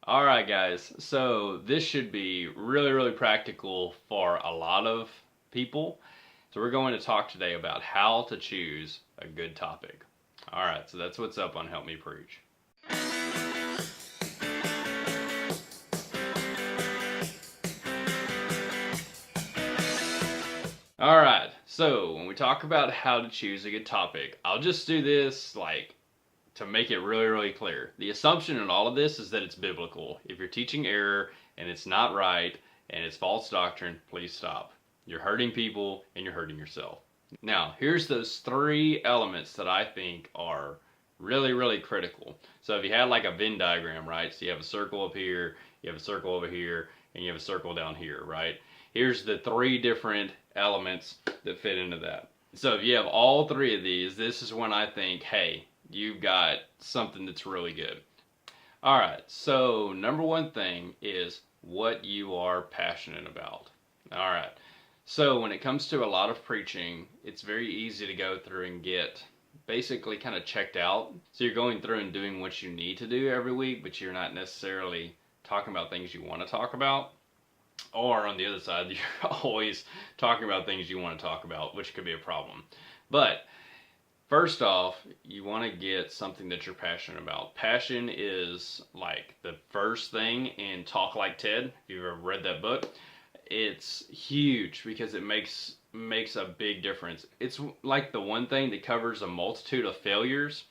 All right, guys. So this should be really practical for a lot of people. So we're going to talk today about how to choose a good topic. All right, so that's what's up on Help Me Preach. All right, so when we talk about how to choose a good topic, I'll just do this to make it really clear. The assumption in all of this is that it's biblical. If you're teaching error and it's not right and it's false doctrine, please stop. You're hurting people and you're hurting yourself. Now, here's those three elements that I think are really critical. So if you had like a Venn diagram, right? So you have a circle up here, you have a circle over here, and you have a circle down here, right? Here's the three different elements that fit into that. So if you have all three of these, this is when I think, hey, you've got something that's really good. All right, so number one thing is what you are passionate about. All right, so when it comes to a lot of preaching, it's very easy to go through and get basically kind of checked out. So you're going through and doing what you need to do every week, but you're not necessarily talking about things you want to talk about. Or on the other side, you're always talking about things you want to talk about, which could be a problem. But first off, you want to get something that you're passionate about. Passion is like the first thing in Talk Like Ted. If you've ever read that book, it's huge because it makes a big difference. It's like the one thing that covers a multitude of failures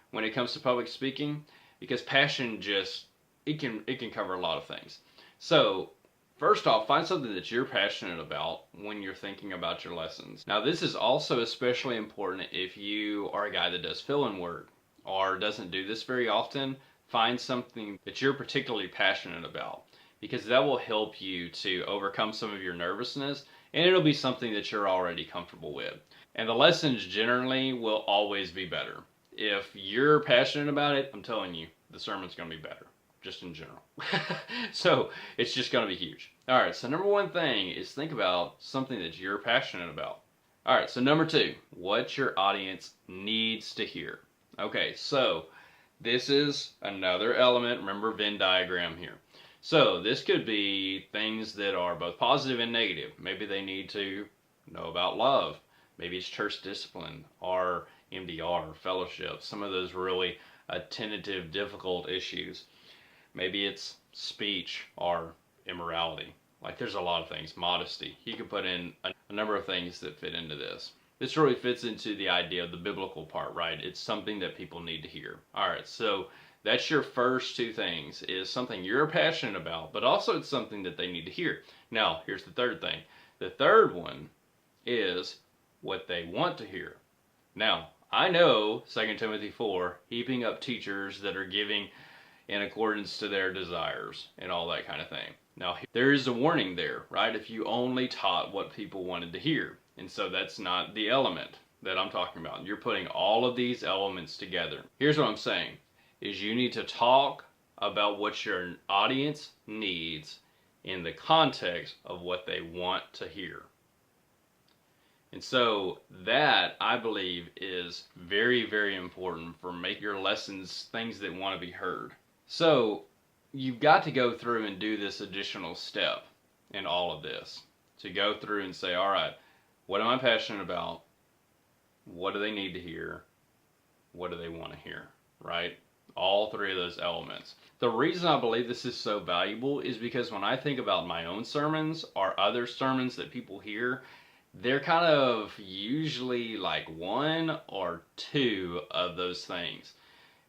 when it comes to public speaking, because passion just it can cover a lot of things. So first off, find something that you're passionate about when you're thinking about your lessons. Now, this is also especially important if you are a guy that does fill-in work or doesn't do this very often. Find something that you're particularly passionate about, because that will help you to overcome some of your nervousness, and it'll be something that you're already comfortable with. And the lessons generally will always be better. If you're passionate about it, I'm telling you, the sermon's going to be better, just in general. So it's just going to be huge. All right, so number one thing is think about something that you're passionate about. All right, so number two, what your audience needs to hear. Okay, so this is another element. Remember Venn diagram here. So this could be things that are both positive and negative. Maybe they need to know about love. Maybe it's church discipline or MDR, fellowship, some of those really tentative, difficult issues. Maybe it's speech or immorality. Like there's a lot of things. Modesty. You can put in a number of things that fit into this. This really fits into the idea of the biblical part, right? It's something that people need to hear. All right, so that's your first two things, is something you're passionate about, but also it's something that they need to hear. Now, here's the third thing. The third one is what they want to hear. Now, I know 2 Timothy 4, heaping up teachers that are giving in accordance to their desires and all that kind of thing. Now, there is a warning there, right? If you only taught what people wanted to hear. And so that's not the element that I'm talking about. You're putting all of these elements together. Here's what I'm saying, is you need to talk about what your audience needs in the context of what they want to hear. And so that, I believe, is very important for making your lessons things that want to be heard. So you've got to go through and do this additional step in all of this. To go through and say, all right, what am I passionate about? What do they need to hear? What do they want to hear? Right? All three of those elements. The reason I believe this is so valuable is because when I think about my own sermons or other sermons that people hear, they're kind of usually like one or two of those things.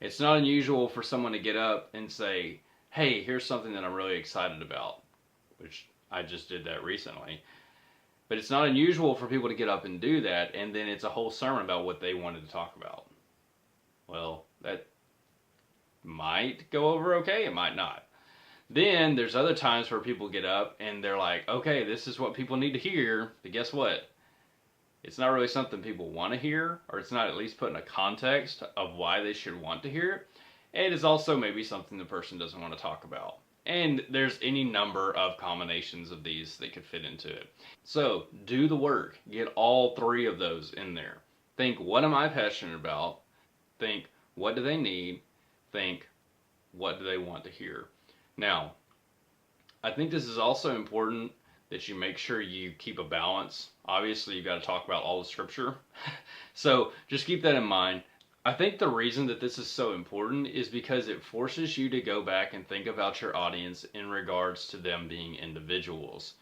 It's not unusual for someone to get up and say, hey, here's something that I'm really excited about, which I just did that recently. But it's not unusual for people to get up and do that, and then it's a whole sermon about what they wanted to talk about. Well, that might go over okay, it might not. Then there's other times where people get up and they're like, okay, this is what people need to hear, but guess what? It's not really something people want to hear, or it's not at least put in a context of why they should want to hear it. And it's also maybe something the person doesn't want to talk about. And there's any number of combinations of these that could fit into it. So do the work. Get all three of those in there. Think, what am I passionate about? Think, what do they need? Think, what do they want to hear? Now, I think this is also important that you make sure you keep a balance. Obviously, you've got to talk about all the scripture. So just keep that in mind. I think the reason that this is so important is because it forces you to go back and think about your audience in regards to them being individuals.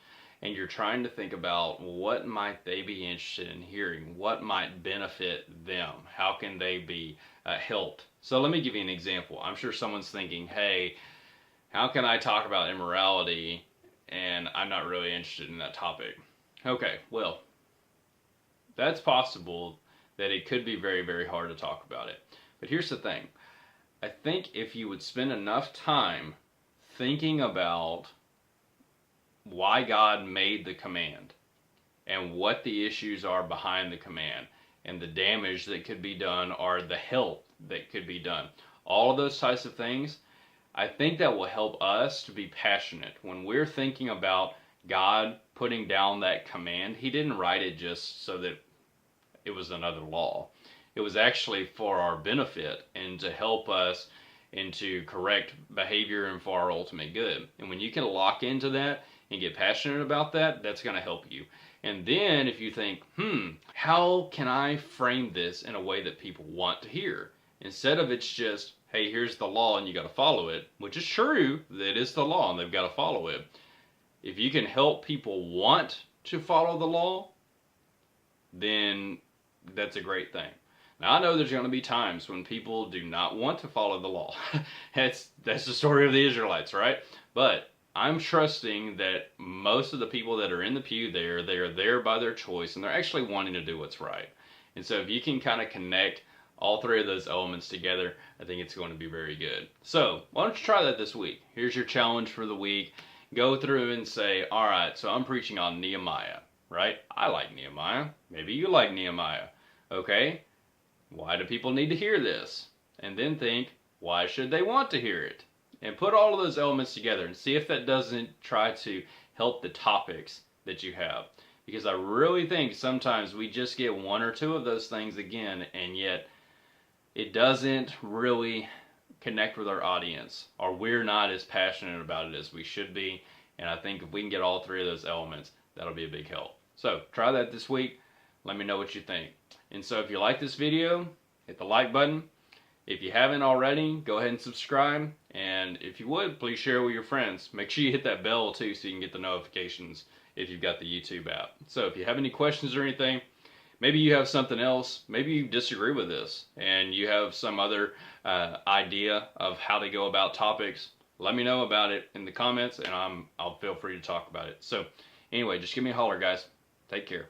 And you're trying to think about what might they be interested in hearing, what might benefit them, how can they be helped. So let me give you an example. I'm sure someone's thinking, hey, how can I talk about immorality and I'm not really interested in that topic? Okay, well, that's possible that it could be very, very hard to talk about it. But here's the thing. I think if you would spend enough time thinking about why God made the command and what the issues are behind the command and the damage that could be done or the help that could be done, all of those types of things, I think that will help us to be passionate. When we're thinking about God putting down that command, He didn't write it just so that it was another law. It was actually for our benefit and to help us and to correct behavior and for our ultimate good. And when you can lock into that and get passionate about that, that's going to help you. And then if you think, how can I frame this in a way that people want to hear? Instead of it's just, hey, here's the law and you got to follow it, which is true, that is the law and they've got to follow it. If you can help people want to follow the law, then that's a great thing. Now, I know there's going to be times when people do not want to follow the law. That's the story of the Israelites, right? But I'm trusting that most of the people that are in the pew there, they are there by their choice, and they're actually wanting to do what's right. And so if you can kind of connect all three of those elements together, I think it's going to be very good. So why don't you try that this week? Here's your challenge for the week. Go through and say, all right, so I'm preaching on Nehemiah, right? I like Nehemiah. Maybe you like Nehemiah. Okay, why do people need to hear this? And then think, why should they want to hear it? And put all of those elements together and see if that doesn't try to help the topics that you have. Because I really think sometimes we just get one or two of those things again, and yet it doesn't really connect with our audience, or we're not as passionate about it as we should be. And I think if we can get all three of those elements, that'll be a big help. So try that this week. Let me know what you think. And so if you like this video, hit the like button. If you haven't already, go ahead and subscribe. And if you would, please share with your friends. Make sure you hit that bell too so you can get the notifications if you've got the YouTube app. So if you have any questions or anything, maybe you have something else, maybe you disagree with this and you have some other idea of how to go about topics, let me know about it in the comments and I'll feel free to talk about it. So anyway, just give me a holler, guys. Take care.